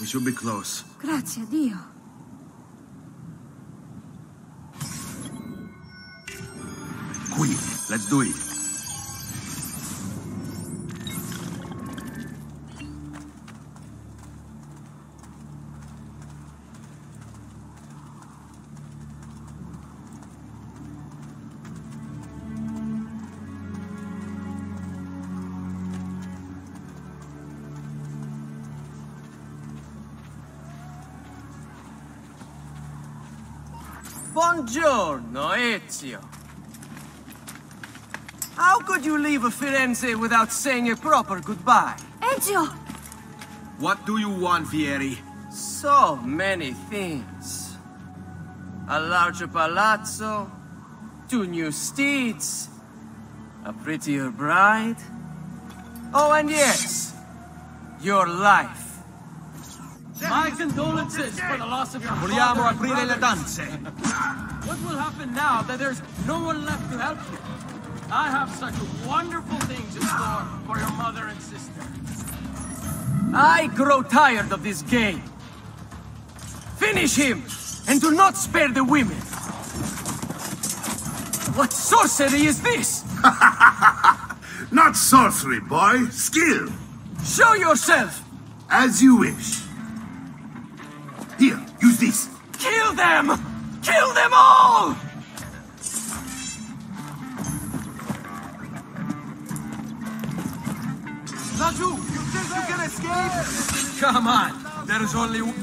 We should be close. Grazie a Dio. Qui, let's do it. Buongiorno, Ezio. How could you leave a Firenze without saying a proper goodbye? Ezio! What do you want, Fieri? So many things. A larger palazzo, 2 new steeds, a prettier bride. Oh, and yes, your life. My condolences for the loss of your Vogliamo aprire le danze. What will happen now that there's no one left to help you? I have such wonderful things in store for your mother and sister. I grow tired of this game. Finish him, and do not spare the women. What sorcery is this? Not sorcery, boy. Skill. Show yourself! As you wish. Here, use this. Kill them! Kill them all! Laju, you think you can escape? Come on, there is only one.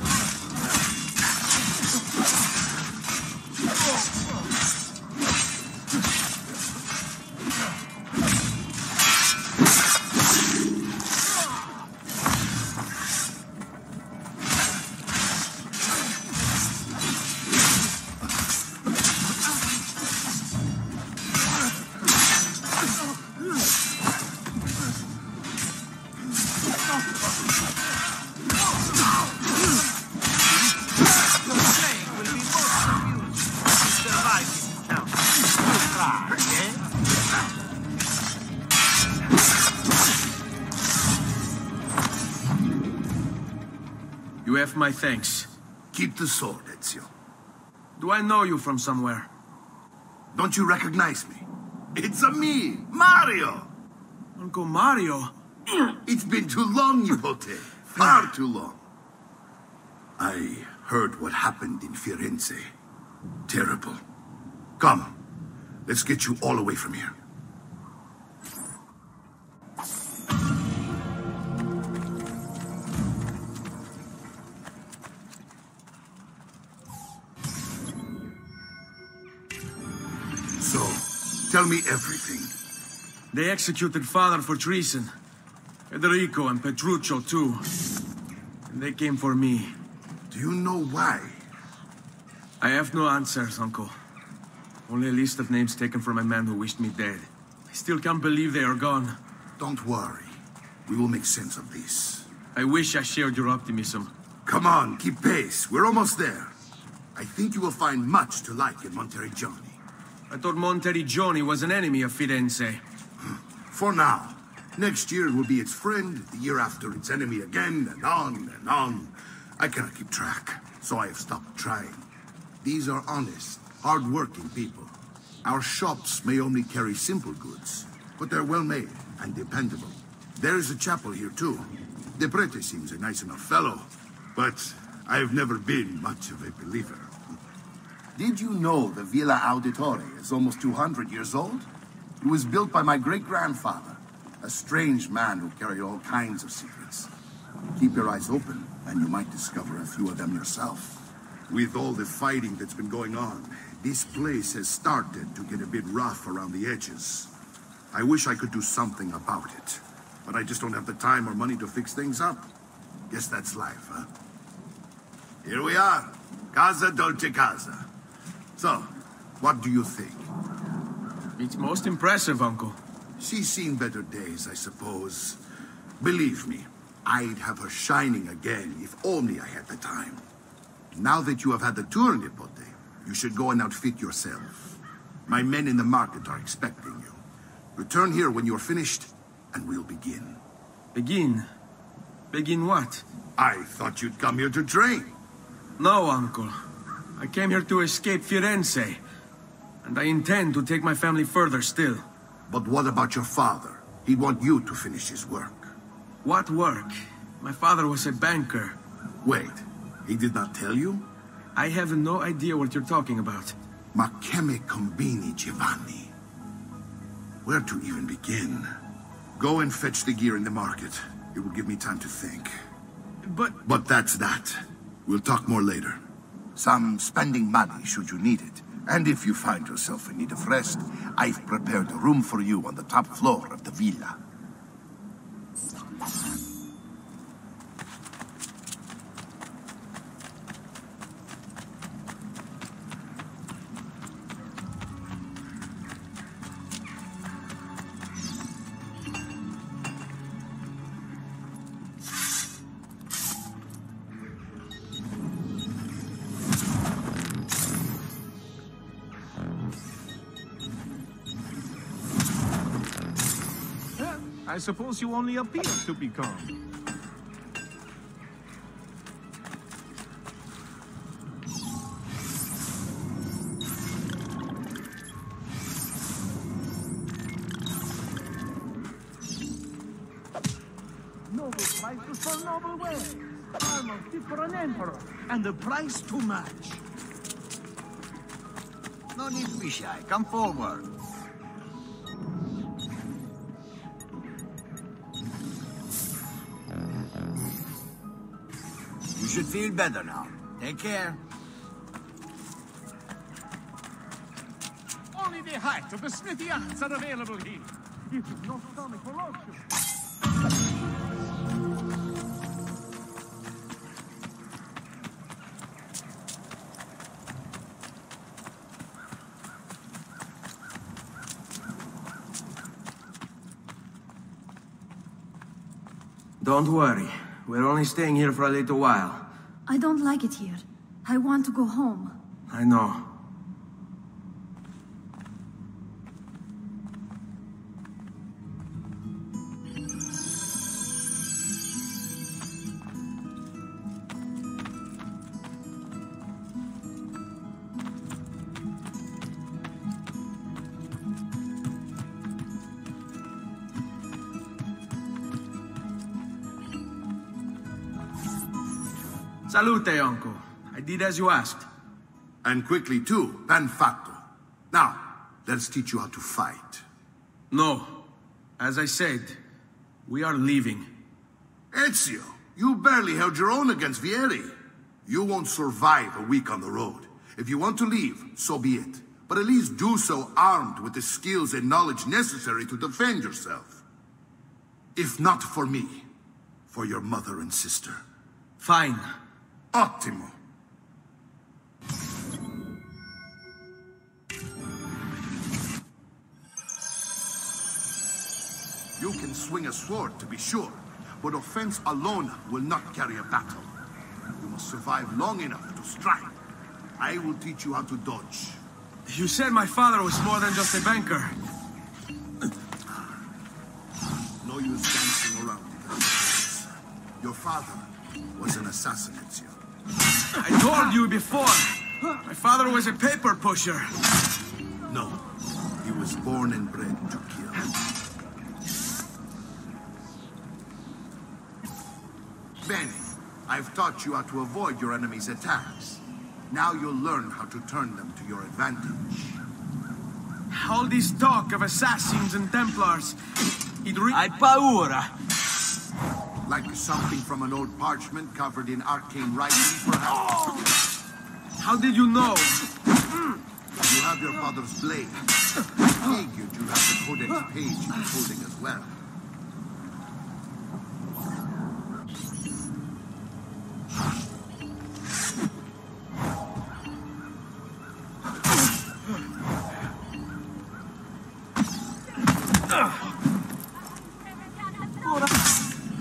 You have my thanks. Keep the sword, Ezio. Do I know you from somewhere? Don't you recognize me? It's a me, Mario! Uncle Mario? It's been too long, Nipote. Far too long. I heard what happened in Firenze. Terrible. Come, let's get you all away from here. So, tell me everything. They executed father for treason. Federico and Petruccio, too. And they came for me. Do you know why? I have no answers, Uncle. Only a list of names taken from a man who wished me dead. I still can't believe they are gone. Don't worry. We will make sense of this. I wish I shared your optimism. Come on, keep pace. We're almost there. I think you will find much to like in Monteriggioni. I thought Monteriggioni was an enemy of Firenze. For now. Next year it will be its friend, the year after its enemy again, and on and on. I cannot keep track, so I have stopped trying. These are honest, hard-working people. Our shops may only carry simple goods, but they're well-made and dependable. There is a chapel here, too. De Prete seems a nice enough fellow, but I have never been much of a believer. Did you know the Villa Auditore is almost 200 years old? It was built by my great-grandfather, a strange man who carried all kinds of secrets. Keep your eyes open, and you might discover a few of them yourself. With all the fighting that's been going on, this place has started to get a bit rough around the edges. I wish I could do something about it, but I just don't have the time or money to fix things up. Guess that's life, huh? Here we are. Casa Dolce Casa. So, what do you think? It's most impressive, Uncle. She's seen better days, I suppose. Believe me, I'd have her shining again if only I had the time. Now that you have had the tour, Nipote, you should go and outfit yourself. My men in the market are expecting you. Return here when you're finished, and we'll begin. Begin? Begin what? I thought you'd come here to train. No, Uncle. I came here to escape Firenze. And I intend to take my family further still. But what about your father? He'd want you to finish his work. What work? My father was a banker. Wait, he did not tell you? I have no idea what you're talking about. Ma che me combini, Giovanni? Where to even begin? Go and fetch the gear in the market. It will give me time to think. But that's that. We'll talk more later. Some spending money should you need it. And if you find yourself in need of rest, I've prepared a room for you on the top floor of the villa. I suppose you only appear to be calm. Noble prices for noble wares. Armor fit for an emperor. And the price to match. No need to be shy. Come forward. You should feel better now. Take care. Only the height of the smithy arts are available here. This is no stomach for auction. Don't worry. We're only staying here for a little while. I don't like it here. I want to go home. I know. Salute, Uncle. I did as you asked. And quickly too, ben fatto. Now, let's teach you how to fight. No. As I said, we are leaving. Ezio, you barely held your own against Vieri. You won't survive a week on the road. If you want to leave, so be it. But at least do so armed with the skills and knowledge necessary to defend yourself. If not for me, for your mother and sister. Fine. Ottimo. You can swing a sword, to be sure, but offense alone will not carry a battle. You must survive long enough to strike. I will teach you how to dodge. You said my father was more than just a banker. No use dancing around it. Your father was an assassin, Ezio. I told you before. My father was a paper pusher. No, he was born and bred to kill. Bene, I've taught you how to avoid your enemy's attacks. Now you'll learn how to turn them to your advantage. All this talk of assassins and templars. Hai paura. Like something from an old parchment covered in arcane writing, perhaps? How did you know? You have your father's blade. I figured you have the codex page he was holding as well.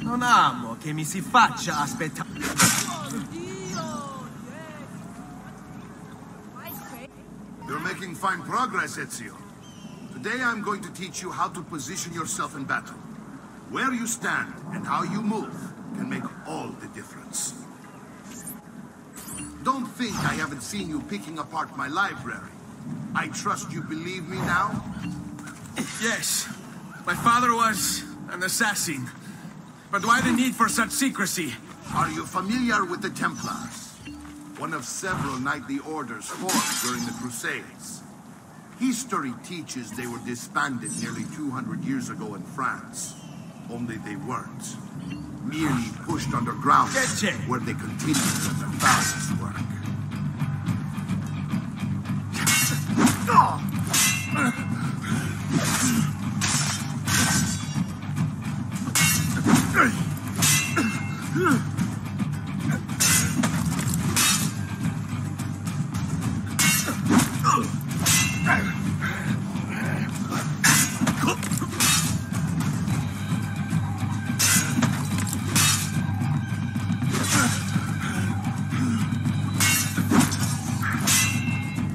Non amo che mi si faccia aspettare. You're making fine progress, Ezio. Today I'm going to teach you how to position yourself in battle. Where you stand and how you move can make all the difference. Don't think I haven't seen you picking apart my library. I trust you believe me now? Yes. My father was an assassin. But why the need for such secrecy? Are you familiar with the Templars? One of several knightly orders formed during the Crusades. History teaches they were disbanded nearly 200 years ago in France. Only they weren't. Merely pushed underground, where they continued with their foulest work.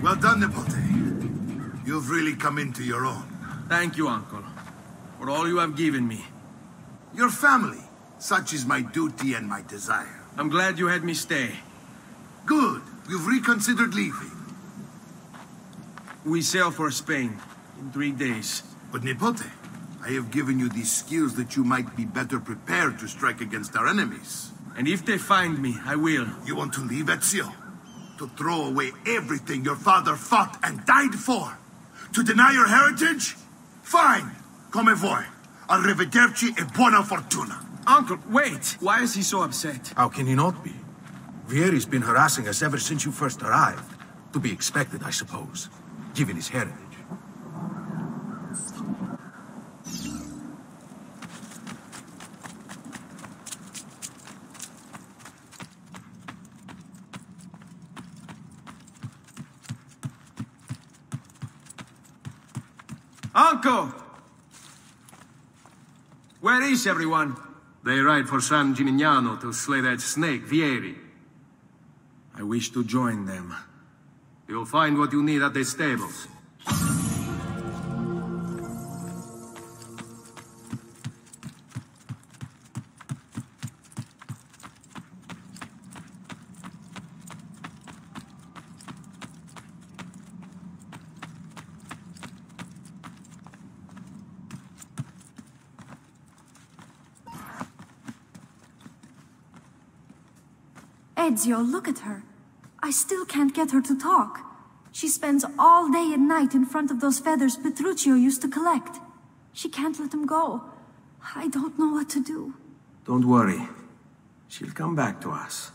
Well done, Nipote. You've really come into your own. Thank you, Uncle, for all you have given me. Your family. Such is my duty and my desire. I'm glad you had me stay. Good. You've reconsidered leaving. We sail for Spain in 3 days. But Nipote, I have given you these skills that you might be better prepared to strike against our enemies. And if they find me, I will. You want to leave, Ezio? To throw away everything your father fought and died for? To deny your heritage? Fine. Come voi. Arrivederci e buona fortuna. Uncle, wait! Why is he so upset? How can he not be? Vieri's been harassing us ever since you first arrived. To be expected, I suppose, given his heritage. Uncle! Where is everyone? They ride for San Gimignano to slay that snake, Vieri. I wish to join them. You'll find what you need at the stables. Ezio, look at her. I still can't get her to talk. She spends all day and night in front of those feathers Petruchio used to collect. She can't let them go. I don't know what to do. Don't worry. She'll come back to us.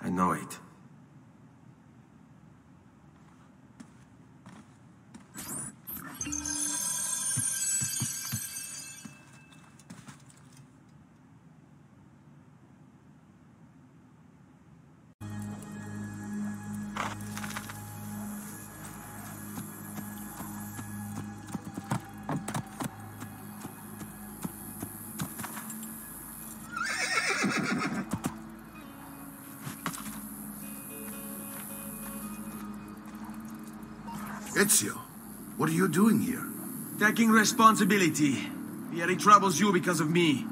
I know it. Ezio, what are you doing here? Taking responsibility. Vieri troubles you because of me.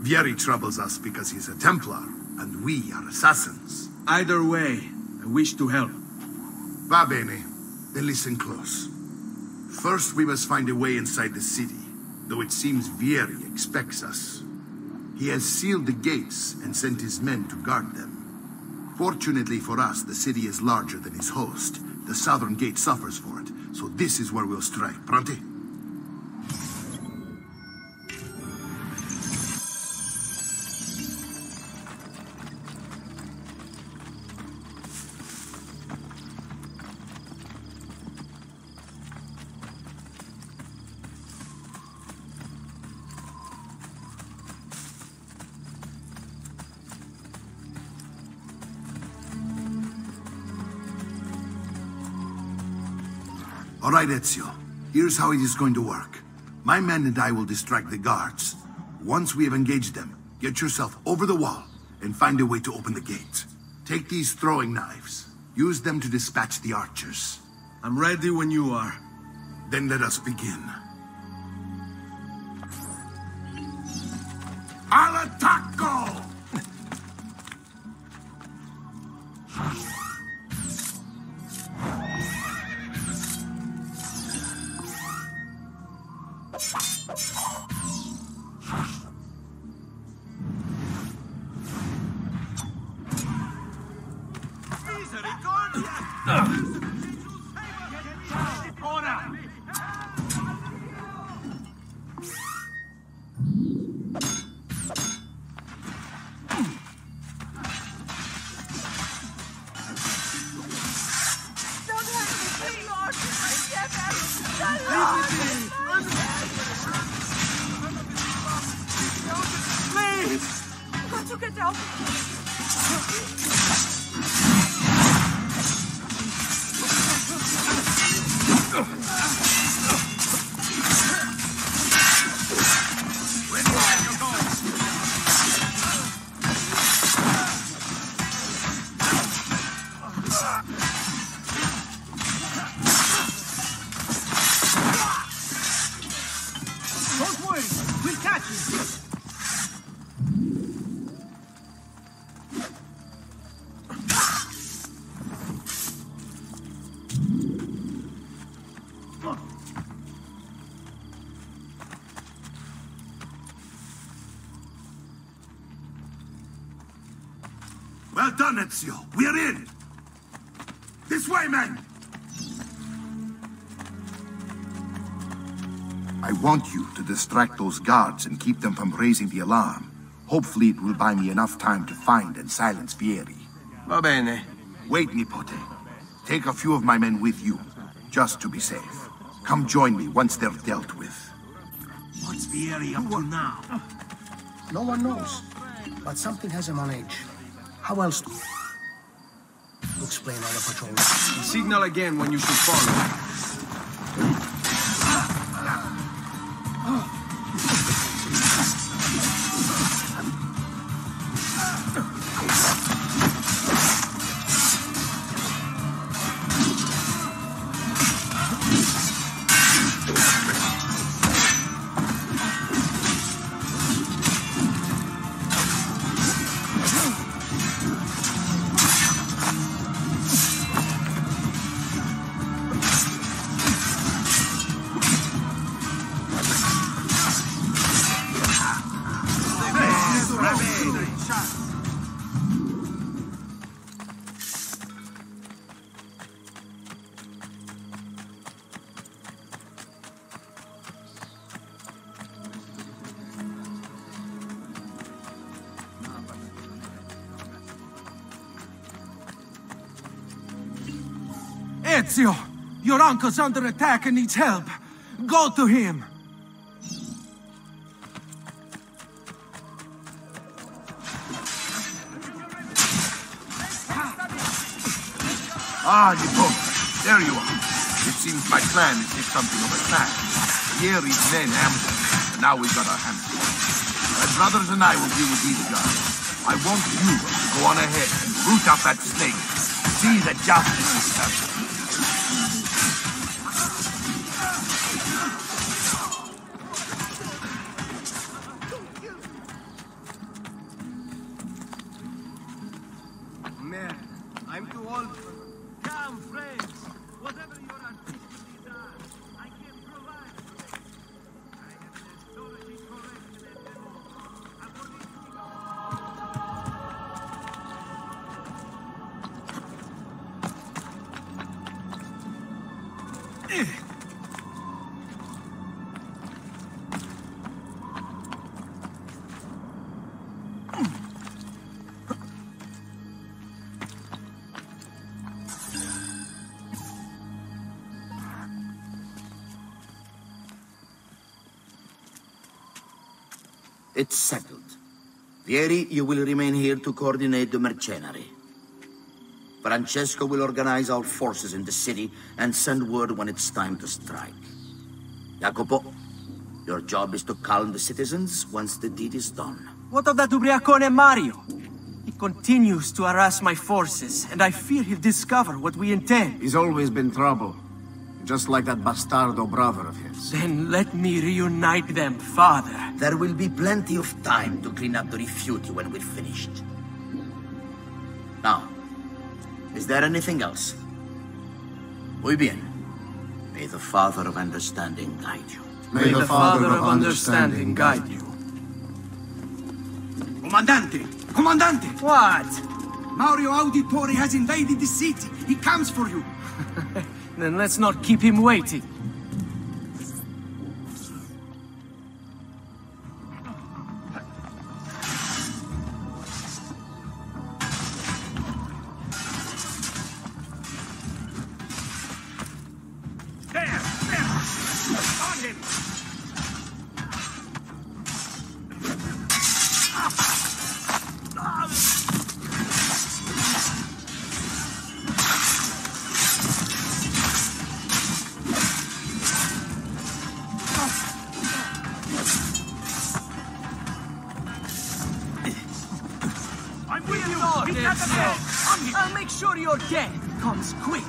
Vieri troubles us because he's a Templar, and we are assassins. Either way, I wish to help. Va bene. Then listen close. First, we must find a way inside the city, though it seems Vieri expects us. He has sealed the gates and sent his men to guard them. Fortunately for us, the city is larger than his host. The southern gate suffers for it, so this is where we'll strike. Pronti? All right, Ezio. Here's how it is going to work. My men and I will distract the guards. Once we have engaged them, get yourself over the wall and find a way to open the gate. Take these throwing knives. Use them to dispatch the archers. I'm ready when you are. Then let us begin. Alla get out! Don't worry, we'll catch him. Well done, Ezio. We're in. This way, men. I want you to distract those guards and keep them from raising the alarm. Hopefully it will buy me enough time to find and silence Vieri. Va bene. Wait, Nipote. Take a few of my men with you, just to be safe. Come join me once they're dealt with. What's Vieri up to now? No one knows, but something has him on edge. How else to explain all the patrols? Signal again when you should follow. Ezio! Your uncle's under attack and needs help. Go to him! Ah, Nipote. There you are. It seems my plan is hit something of a snag. Vieri's men ambushed, and now we've got our hands full. My brothers and I will deal with these guys. I want you to go on ahead and root out that snake. See that justice is served. Man, I'm too old for them. Come, friends. Whatever your artistic desire, I can provide for it. I have the authority correct in it It's settled. Vieri, you will remain here to coordinate the mercenary. Francesco will organize our forces in the city and send word when it's time to strike. Jacopo, your job is to calm the citizens once the deed is done. What of that ubriacone Mario? He continues to harass my forces, and I fear he'll discover what we intend. He's always been trouble. Just like that bastardo brother of his. Then let me reunite them, father. There will be plenty of time to clean up the rifiuti when we're finished. Now, is there anything else? Muy bien. May the Father of Understanding guide you. May the Father of Understanding guide you. Comandante! Comandante! What? Mario Auditore has invaded the city. He comes for you. Then let's not keep him waiting. I'm with you! Oh, We got the Ezio. man! I'll make sure your death comes quick.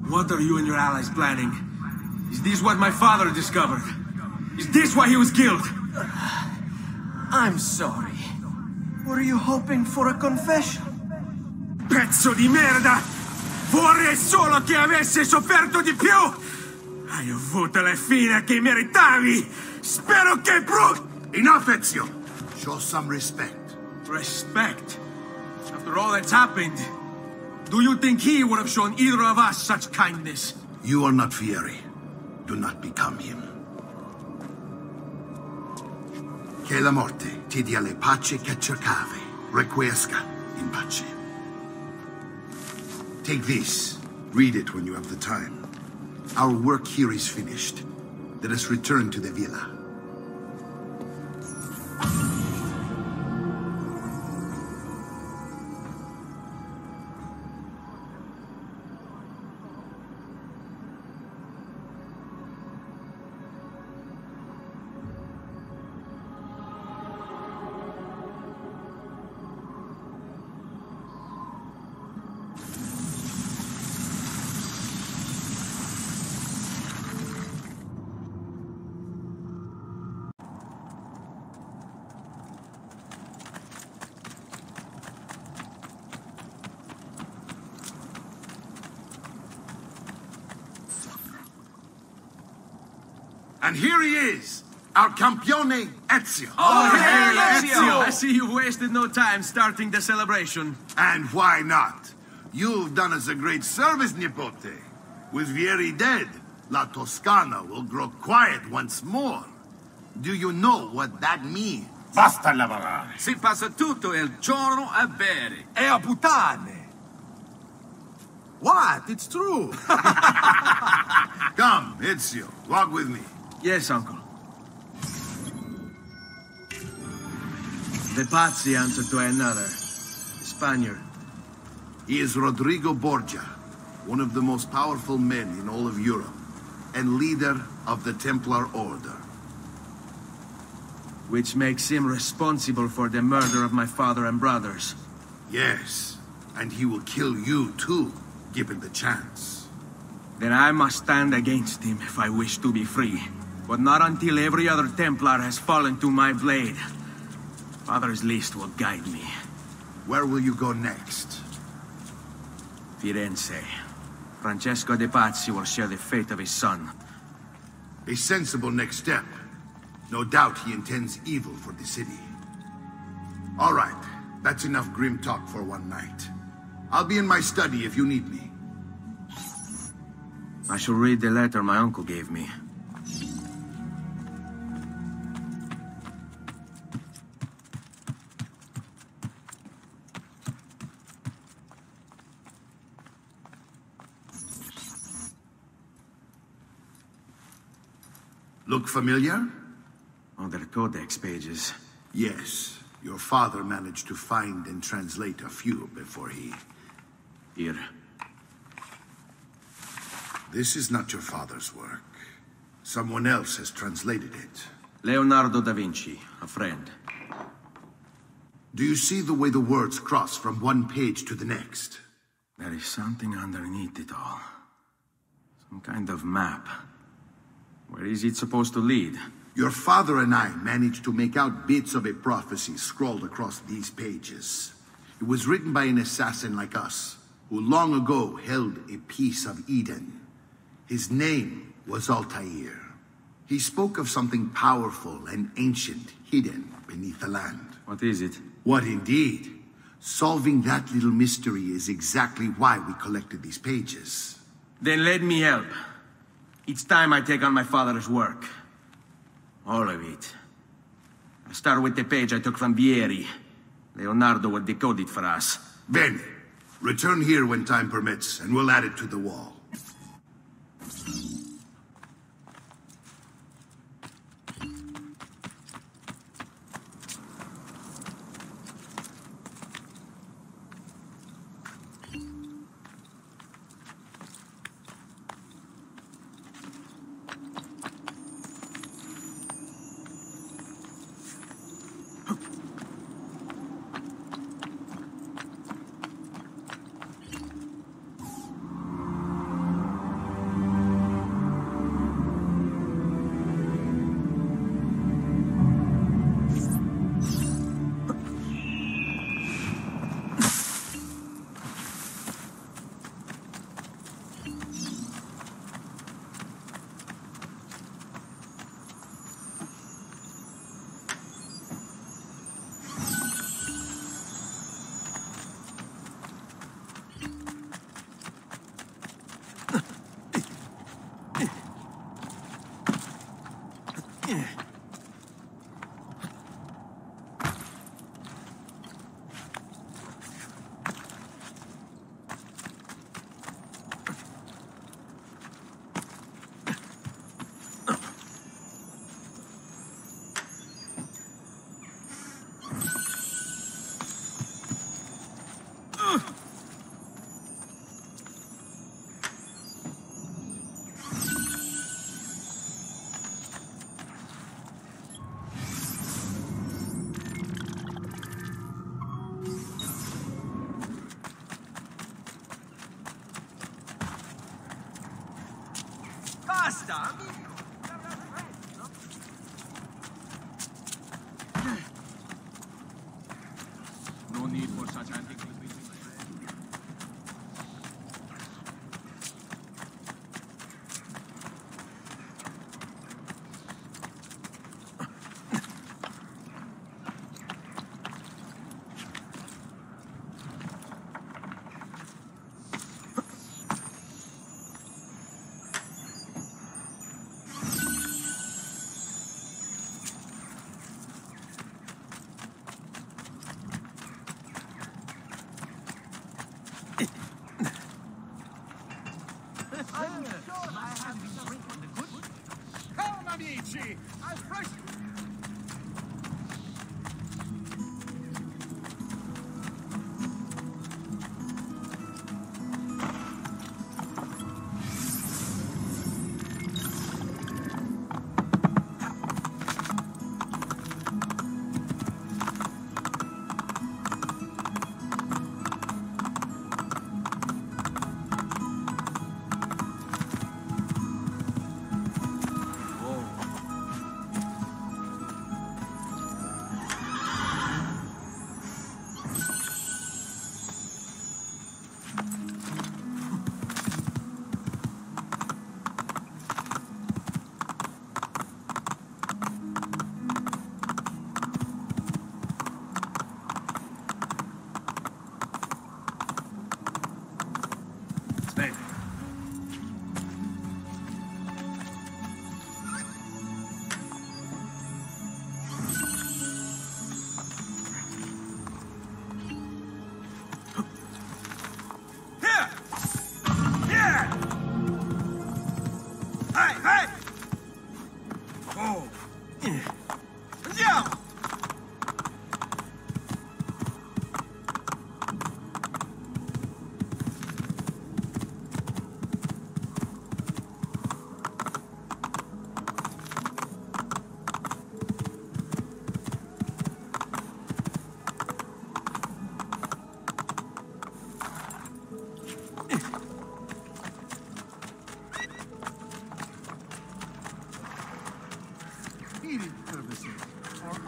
What are you and your allies planning? Is this what my father discovered? Is this why he was killed? I'm sorry. Were you hoping for a confession? Pezzo di merda! Vorrei solo che avessi sofferto di più! Hai avuto la fine che meritavi! Spero che Enough, Ezio! Show some respect. Respect? After all that's happened, do you think he would have shown either of us such kindness? You are not Fieri. Do not become him. Che la morte ti dia le pace che cercavi. Requiescat in pace. Take this. Read it when you have the time. Our work here is finished. Let us return to the villa. And here he is, our campione, Ezio. Oh, hey, Ezio! I see you wasted no time starting the celebration. And why not? You've done us a great service, Nipote. With Vieri dead, La Toscana will grow quiet once more. Do you know what that means? Basta lavorare. Si passa tutto il giorno a bere. E a puttane. What? It's true. Come, Ezio, walk with me. Yes, uncle. The Pazzi answer to another. Spaniard. He is Rodrigo Borgia, one of the most powerful men in all of Europe, and leader of the Templar Order. Which makes him responsible for the murder of my father and brothers. Yes, and he will kill you too, given the chance. Then I must stand against him if I wish to be free. But not until every other Templar has fallen to my blade. Father's list will guide me. Where will you go next? Firenze. Francesco de Pazzi will share the fate of his son. A sensible next step. No doubt he intends evil for the city. All right, that's enough grim talk for one night. I'll be in my study if you need me. I shall read the letter my uncle gave me. Look familiar? On their codex pages. Yes. Your father managed to find and translate a few before he... Here. This is not your father's work. Someone else has translated it. Leonardo da Vinci, a friend. Do you see the way the words cross from one page to the next? There is something underneath it all. Some kind of map. Where is it supposed to lead? Your father and I managed to make out bits of a prophecy scrawled across these pages. It was written by an assassin like us, who long ago held a piece of Eden. His name was Altair. He spoke of something powerful and ancient hidden beneath the land. What is it? What indeed? Solving that little mystery is exactly why we collected these pages. Then let me help. It's time I take on my father's work. All of it. I'll start with the page I took from Vieri. Leonardo will decode it for us. Bene. Return here when time permits, and we'll add it to the wall. No need for such antics.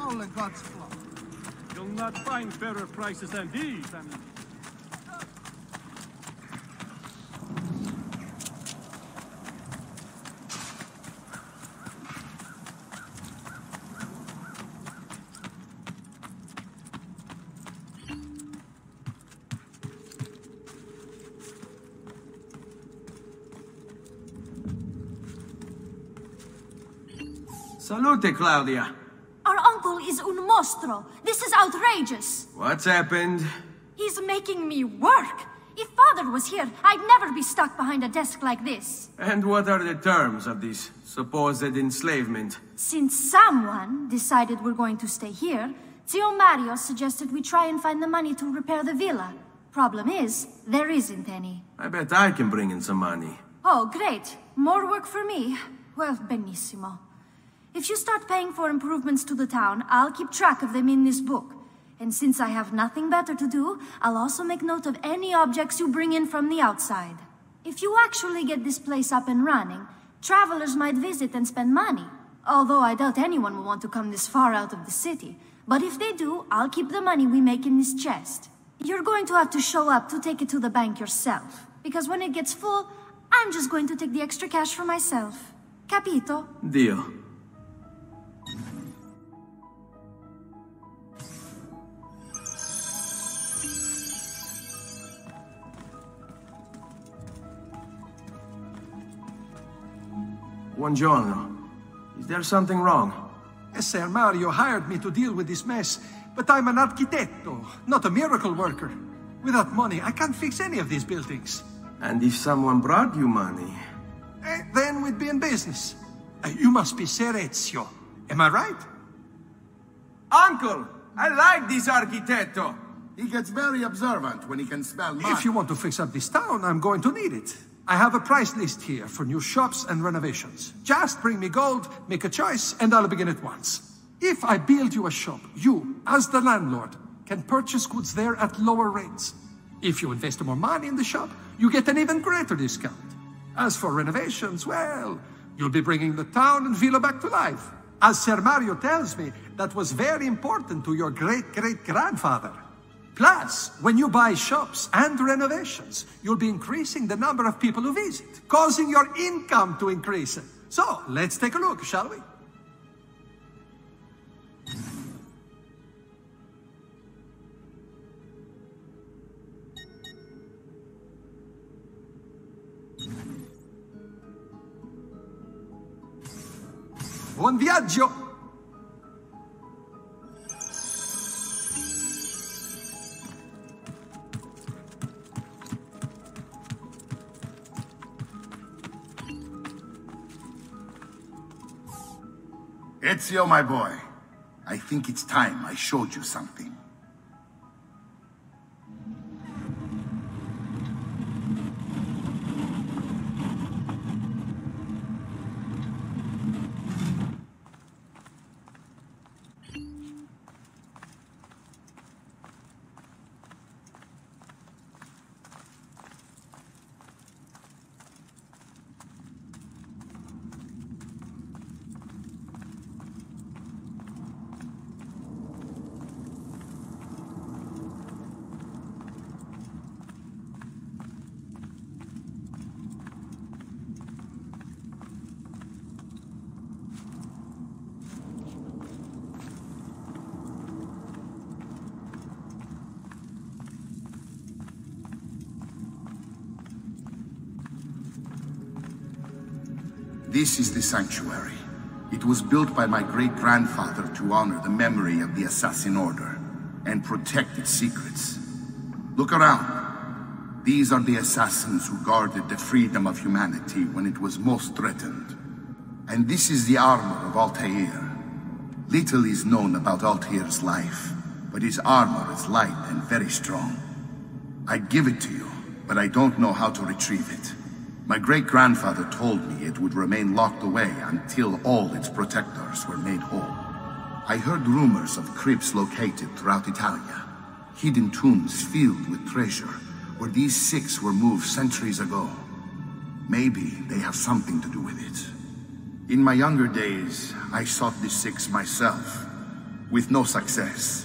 all the gods' flock. You'll not find fairer prices than these, I mean. Salute, Claudia. Our uncle is un mostro. This is outrageous. What's happened? He's making me work. If Father was here, I'd never be stuck behind a desk like this. And what are the terms of this supposed enslavement? Since someone decided we're going to stay here, Zio Mario suggested we try and find the money to repair the villa. Problem is, there isn't any. I bet I can bring in some money. Oh, great. More work for me. Well, benissimo. If you start paying for improvements to the town, I'll keep track of them in this book. And since I have nothing better to do, I'll also make note of any objects you bring in from the outside. If you actually get this place up and running, travelers might visit and spend money. Although I doubt anyone will want to come this far out of the city. But if they do, I'll keep the money we make in this chest. You're going to have to show up to take it to the bank yourself. Because when it gets full, I'm just going to take the extra cash for myself. Capito? Deal. Buongiorno. Is there something wrong? Ser Mario hired me to deal with this mess, but I'm an architetto, not a miracle worker. Without money, I can't fix any of these buildings. And if someone brought you money? Then we'd be in business. You must be Ser Ezio. Am I right? Uncle! I like this architetto! He gets very observant when he can smell money. If you want to fix up this town, I'm going to need it. I have a price list here for new shops and renovations. Just bring me gold, make a choice, and I'll begin at once. If I build you a shop, you, as the landlord, can purchase goods there at lower rates. If you invest more money in the shop, you get an even greater discount. As for renovations, well, you'll be bringing the town and villa back to life. As Ser Mario tells me, that was very important to your great-great-grandfather. Plus, when you buy shops and renovations, you'll be increasing the number of people who visit, causing your income to increase. So, let's take a look, shall we? Buon viaggio! Ezio, my boy, I think it's time I showed you something. This is the sanctuary. It was built by my great-grandfather to honor the memory of the Assassin Order and protect its secrets. Look around. These are the assassins who guarded the freedom of humanity when it was most threatened. And this is the armor of Altair. Little is known about Altair's life, but his armor is light and very strong. I'd give it to you, but I don't know how to retrieve it. My great-grandfather told me it would remain locked away until all its protectors were made whole. I heard rumors of crypts located throughout Italia, hidden tombs filled with treasure, where these six were moved centuries ago. Maybe they have something to do with it. In my younger days, I sought the six myself, with no success.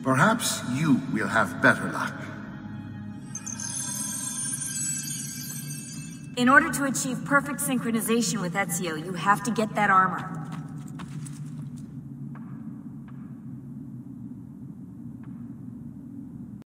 Perhaps you will have better luck. In order to achieve perfect synchronization with Ezio, you have to get that armor.